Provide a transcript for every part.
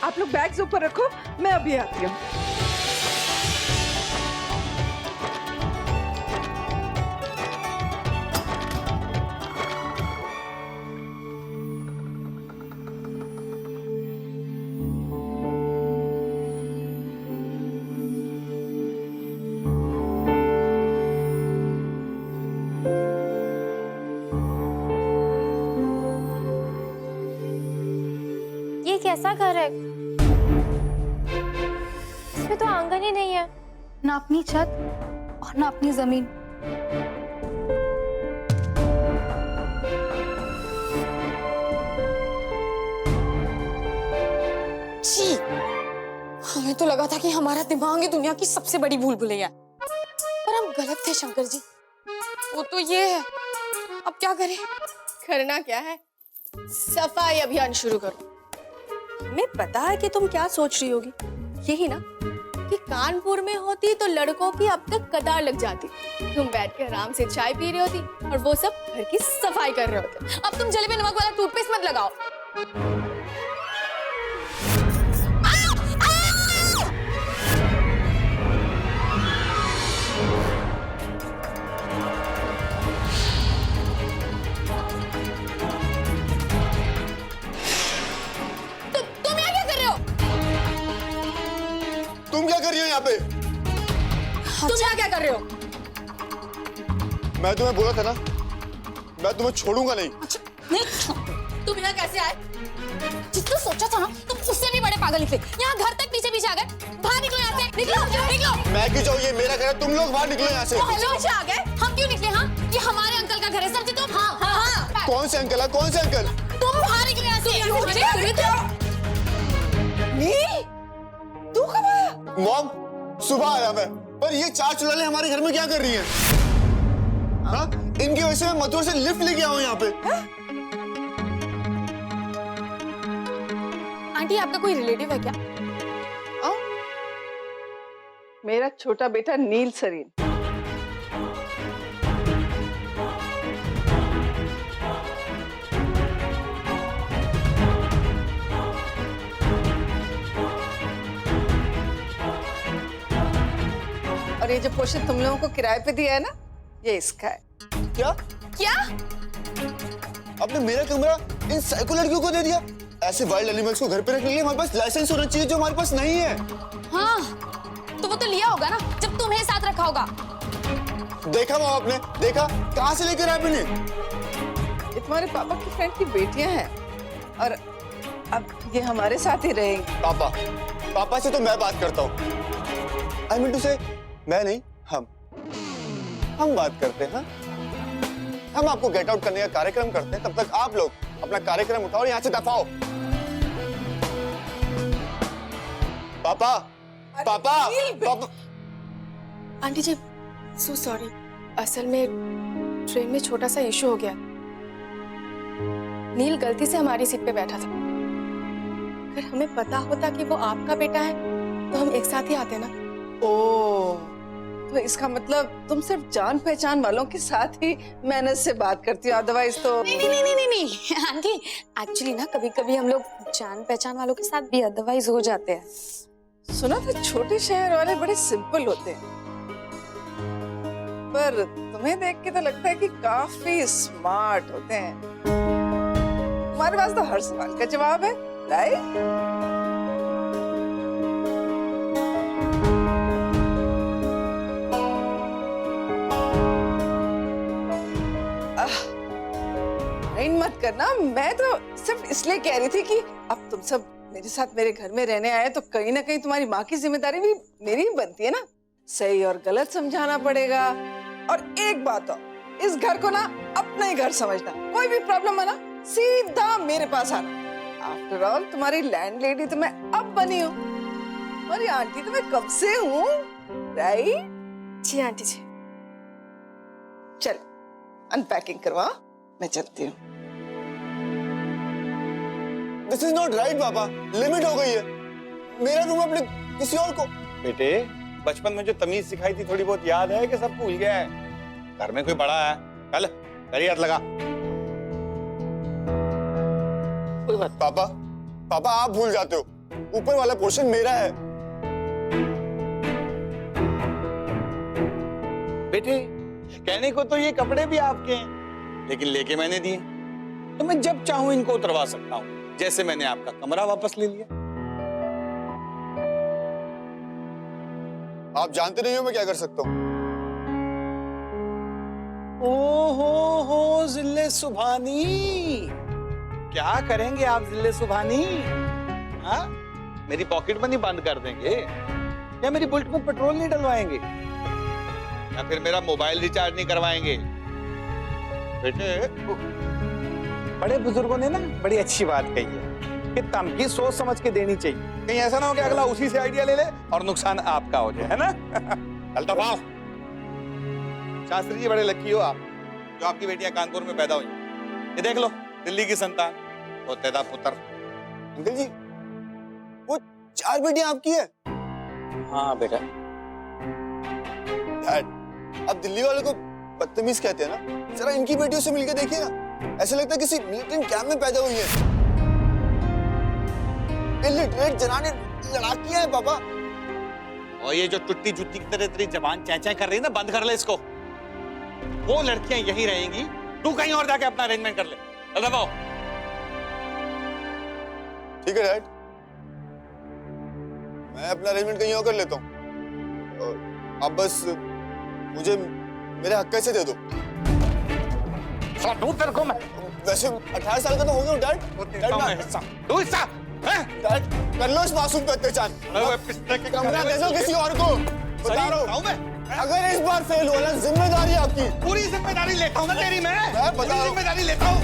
आप लोग बैग्स ऊपर रखो, मैं अभी आती हूँ। ये कैसा घर है? इसमें तो आंगन ही नहीं है। ना अपनी छत और ना अपनी जमीन। छी, हमें तो लगा था कि हमारा दिमाग ही दुनिया की सबसे बड़ी भूल भुलैया है, पर हम गलत थे शंकर जी। वो तो ये है, अब क्या करें? करना क्या है, सफाई अभियान शुरू करो। हमें पता है कि तुम क्या सोच रही होगी, यही ना कि कानपुर में होती तो लड़कों की अब तक कतार लग जाती। तुम बैठ के आराम से चाय पी रही होती और वो सब घर की सफाई कर रहे होते। अब तुम जले में नमक वाला टूथपेस्ट मत लगाओ। तुम यहाँ क्या कर रहे हो? तुम क्या कर रही हो यहाँ पे? तुम यहाँ क्या कर रहे हो? मैं तुम्हें बोला था ना, मैं तुम्हें छोड़ूंगा नहीं। अच्छा, नहीं, तुम यहाँ कैसे आए? जितना सोचा था ना, तुम उससे भी बड़े पागल निकले। यहाँ घर तक पीछे पीछे आ गए। बाहर निकलो यहाँ से, निकलो, निकलो। मैं क्यों जाऊँ? ये मेरा घर है, तुम लोग बाहर निकलो यहाँ से। हेलो, पीछे आ गए? हम क्यों निकले? हाँ, ये हमारे अंकल का घर है, समझे तुम? हाँ, हाँ, हाँ। कौन से अंकल है? कौन से अंकल? तुम बाहर निकलो यहाँ से। तू कब आया? मॉम, सुबह आया मैं, पर ये चार चुड़ैलें हमारे घर में क्या कर रही हैं? हाँ? इनकी वजह से मैं मथुरा से लिफ्ट लेके आया हूँ यहाँ पे। आंटी, आपका कोई रिलेटिव है क्या? मेरा छोटा बेटा नील सरीन। और ये जो पोर्शन तुम लोगों को किराए पे दिया है ना, ये इसका है। क्या? क्या? आपने मेरा कमरा इन साइको लड़कियों को दे दिया? ऐसे वाइल्ड एनिमल्स को घर पे रखने के लिए हमारे पास लाइसेंस होना चाहिए, जो हमारे पास नहीं है। हाँ, तो वो तो लिया होगा ना, जब तुम्हें साथ रखा होगा। देखा मॉम आपने? देखा? कहाँ से लेकर आए मैंने? ये तुम्हारे पापा की फ्रेंड की बेटियां हैं और अब ये हमारे साथ ही रहेंगी। पापा से तो मैं बात करता हूँ। आई मीन टू से, मैं नहीं, हम बात करते हैं। हम आपको गेट आउट करने का कार्यक्रम करते हैं, तब तक आप लोग अपना कार्यक्रम उठाओ और यहाँ से दफाओ। पापा, पापा, पापा। आंटी जी, सो सॉरी। असल में ट्रेन में छोटा सा इशू हो गया। नील गलती से हमारी सीट पे बैठा था। अगर हमें पता होता कि वो आपका बेटा है, तो हम एक साथ ही आते ना। ओ, तो इसका मतलब तुम सिर्फ जान पहचान वालों के साथ ही मैनेज से बात करती हो, अदरवाइज तो। नहीं आंटी, एक्चुअली ना कभी कभी हम लोग जान पहचान वालों के साथ भी अदरवाइज हो जाते हैं। सुना था छोटे शहर वाले बड़े सिंपल होते हैं, पर तुम्हें देख के तो लगता है कि काफी स्मार्ट होते हैं। तुम्हारे पास तो हर सवाल का जवाब है, राइट? मत करना, मैं तो सिर्फ इसलिए कह रही थी कि अब तुम सब मेरे साथ मेरे घर में रहने आए तो कहीं ना कहीं तुम्हारी माँ की जिम्मेदारी भी मेरी ही बनती है ना। सही और गलत समझाना पड़ेगा। और एक बात और, इस घर को ना अपना ही घर समझना। कोई भी प्रॉब्लम है ना, सीधा मेरे पास आना। आफ्टर ऑल तुम्हारी लैंडलेडी तो मैं अब बनी हूँ, तुम्हारी आंटी तो मैं कब से हूँ, राइट? जी आंटी जी। चल अनपैकिंग करवा, मैं चलती हूँ। दिस इज नॉट राइट पापा, लिमिट हो गई है। मेरा रूम अपने किसी और को। बेटे, बचपन में जो तमीज सिखाई थी थोड़ी बहुत याद है कि सब भूल गया है? घर में कोई बड़ा है, चल करी हाथ लगा। पापा, पापा आप भूल जाते हो। ऊपर वाला पोर्शन मेरा है। बेटे, कहने को तो ये कपड़े भी आपके हैं, लेकिन लेके मैंने दिए, तो मैं जब चाहूं इनको उतरवा सकता हूं, जैसे मैंने आपका कमरा वापस ले लिया। आप जानते नहीं हो मैं क्या कर सकता हूँ। ओहो जिल्ले सुभानी, क्या करेंगे आप जिल्ले सुभानी? हाँ, मेरी पॉकेट मनी बंद कर देंगे या मेरी बुलेट में पेट्रोल नहीं डलवाएंगे या फिर मेरा मोबाइल रिचार्ज नहीं करवाएंगे? बेटे, बड़े बुजुर्गों ने ना बड़ी अच्छी बात कही है कि धमकी सोच समझ के देनी चाहिए, कहीं ऐसा ना हो कि अगला उसी से आइडिया ले ले और नुकसान आपका हो जाए, है ना? चल दबाओ। शास्त्री जी बड़े लकी हो आप, जो आपकी बेटियां कानपुर में पैदा हुई। ये देख लो, दिल्ली की संतान, होतेदा पुत्र। अंकल जी, वो 4 बेटियां आपकी है? हाँ बेटा। डैड, आप दिल्ली वालों को बदतमीज कहते हैं ना, जरा इनकी बेटियों से मिलकर देखिए ना, ऐसा लगता है किसी मिलिटेंट कैंप में पैदा हुई है। इलिटरेट जनाने लड़ाकियां हैं पापा। और ये जो टुट्टी जुट्टी की तरह तेरी जबान चैं कर रही है ना, बंद कर ले इसको। वो लड़कियां यहीं रहेंगी, तू कहीं और जाके अपना अरेंजमेंट कर ले। चल दबाओ। ठीक है डैड, मैं अपना अरेंजमेंट कहीं और कर लेता हूँ। आप बस मुझे मेरे हक कैसे दे दो। तेरे को मैं वैसे 18 साल का तो हो गया डैड। तू हिस्सा डैड, कर लो इस मासूम पे अत्याचार। कमरा दे दो किसी और को। बता रहा हूँ मैं, अगर इस बार फेल हुआ ना, जिम्मेदारी आपकी। पूरी जिम्मेदारी लेता हूँ ना तेरी मैं बता रहा हूँ। जिम्मेदारी लेता हूँ।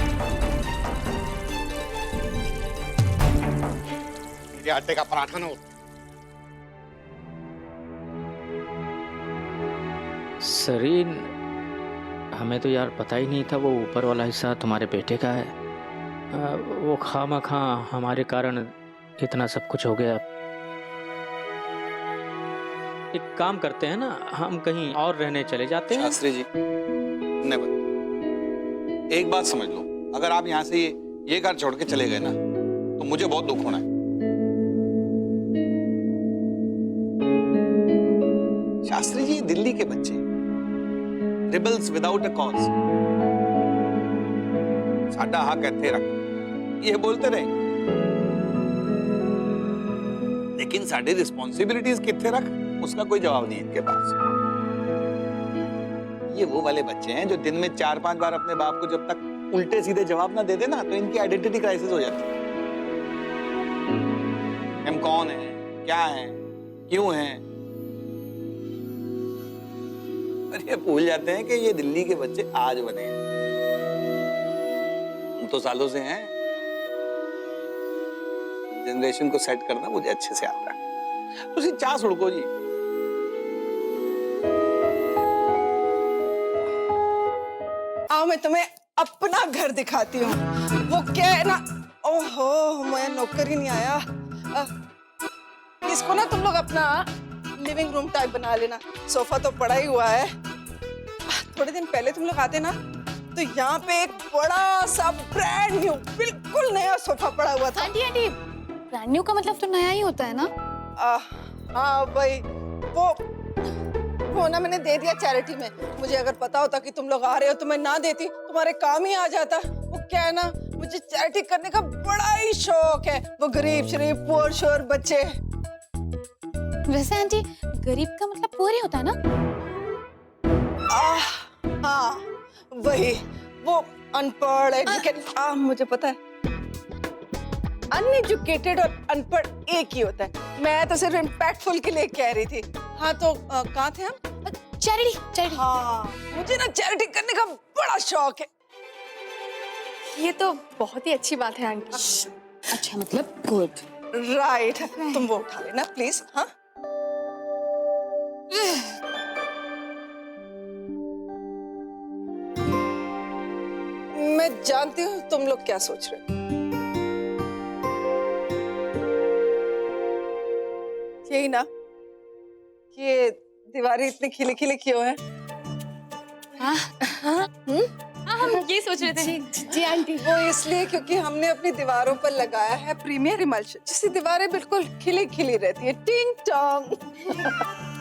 ये आटे का पराठा ना हो। सरीन, हमें तो यार पता ही नहीं था वो ऊपर वाला हिस्सा तुम्हारे बेटे का है। वो खामखा हमारे कारण इतना सब कुछ हो गया। एक काम करते हैं ना, हम कहीं और रहने चले जाते हैं। शास्त्री जी, नेवर। एक बात समझ लो, अगर आप यहाँ से ये घर छोड़ के चले गए ना, तो मुझे बहुत दुख होना है। शास्त्री जी, दिल्ली के बच्चे, रिबल्स विदाउट अ कॉज, साडा हक इत्थे रख, ये बोलते रहे, लेकिन साडी रिस्पॉन्सिबिलिटीज कित्थे रख, उसका कोई जवाब नहीं इनके पास। ये वो वाले बच्चे हैं जो दिन में 4-5 बार अपने बाप को जब तक उल्टे सीधे जवाब ना दे देना, तो इनकी आइडेंटिटी क्राइसिस हो जाती है। हम कौन हैं, क्या हैं, क्यों हैं, और ये भूल जाते हैं कि ये दिल्ली के बच्चे आज बने हैं, हम तो सालों से हैं। जनरेशन को सेट करना मुझे अच्छे से आता है। तुसी चाह सुड़को जी। आओ मैं तुम्हें अपना घर दिखाती हूँ। वो क्या है ना, ओहो मैं नौकर ही नहीं आया। इसको ना तुम लोग अपना लिविंग रूम टाइप बना लेना। सोफा तो पड़ा ही हुआ है। थोड़े दिन पहले तुम लोग आते ना, तो यहाँ पे एक बड़ा सा ब्रांड न्यू बिल्कुल नया सोफा पड़ा हुआ था। आंटी आंटी, ब्रांड न्यू का मतलब तो नया ही होता है ना? हाँ भाई, वो ना मैंने दे दिया चैरिटी में। मुझे अगर पता होता कि तुम लोग आ रहे हो तो मैं ना देती, तुम्हारे काम ही आ जाता। वो क्या है ना, मुझे चैरिटी करने का बड़ा ही शौक है। वो गरीब शरीफ पुअर श्योर बच्चे। वैसे आंटी, गरीब का मतलब पुअर ही होता है ना? हाँ वही, वो अनपढ़ एजुकेटेड। मुझे पता है, अनएजुकेटेड और अनपढ़ एक ही होता है। मैं तो सिर्फ इम्पैक्टफुल के लिए कह रही थी। हाँ तो कहाँ थे हम? Charity charity. हाँ, मुझे ना चैरिटी करने का बड़ा शौक है। ये तो बहुत ही अच्छी बात है आंटी। अच्छा मतलब गुड। राइट, तुम वो उठा लेना प्लीज। हाँ मैं जानती हूँ तुम लोग क्या सोच रहे हो। यही ना, ये दीवारें इतनी खिली खिली क्यों है? हम ये सोच रहे थे। जी आंटी, वो इसलिए क्योंकि हमने अपनी दीवारों पर लगाया है प्रीमियर इमल्शन, जिससे दीवारें बिल्कुल खिली खिली रहती है, टिंग टॉन्ग।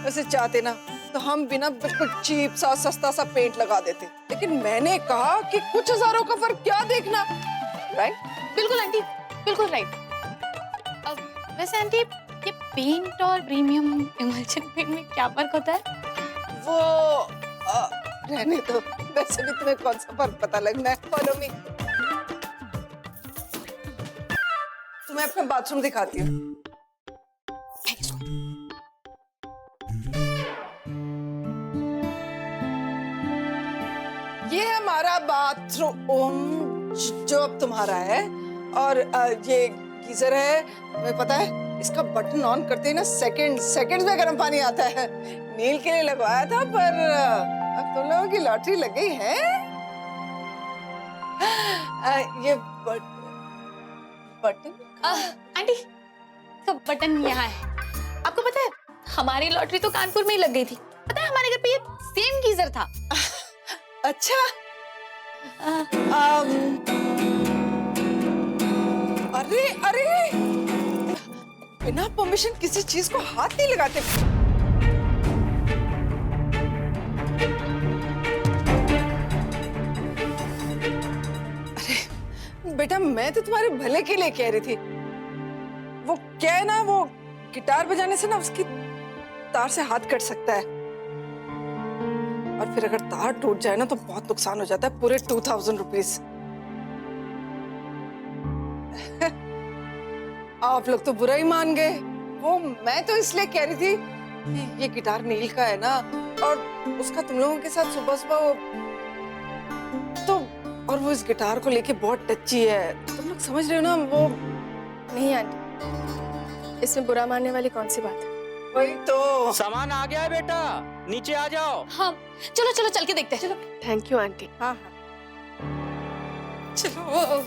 वैसे चाहते ना तो हम बिना बिल्कुल चीप सा सस्ता सा पेंट लगा देते, लेकिन मैंने कहा कि कुछ हजारों का फर्क क्या देखना, राइट? बिल्कुल आंटी, बिल्कुल राइट। वैसे आंटी, ये पेंट और प्रीमियम इमल्शन पेंट में क्या फर्क होता है? वो रहने दो, वैसे भी तुम्हें कौन सा फर्क पता लगना है। फॉलो मी, तुम्हें अपना बाथरूम दिखाती हूँ। ये है हमारा बाथरूम जो अब तुम्हारा है, और ये गीजर है। तुम्हें पता है इसका बटन ऑन करते ही ना सेकंड्स में गर्म पानी आता है। नील के लिए लगवाया था, पर अब तुम लोगों की लॉटरी लग गई है। ये बटन आंटी, इसका बटन यहाँ है। आपको पता है हमारी लॉटरी तो कानपुर में ही लग गई थी। पता है हमारे घर पे ये सेम गीजर था। अच्छा। अरे अरे, बिना परमिशन किसी चीज को हाथ नहीं लगाते। अरे बेटा, मैं तो तुम्हारे भले के लिए कह रही थी। वो क्या है ना, वो गिटार बजाने से ना उसकी तार से हाथ कट सकता है, और फिर अगर तार टूट जाए ना तो बहुत नुकसान हो जाता है, पूरे 2000 रुपीज। आप लोग तो बुरा ही मान गए। वो मैं तो इसलिए कह रही थी कि ये गिटार नील का है ना, और उसका तुम लोगों के साथ सुबह सुबह तो, और वो इस गिटार को लेके बहुत टच्ची है। तुम लोग समझ रहे हो ना? वो नहीं आंटी, इसमें बुरा मानने वाली कौन सी बात है? वही तो। सामान आ गया है बेटा, नीचे आ जाओ। हाँ, चलो चलो चल के देखते हैं। चलो थैंक यू आंटी। हाँ चलो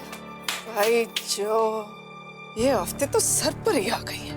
भाई, जो ये हफ्ते तो सर पर ही आ गई है।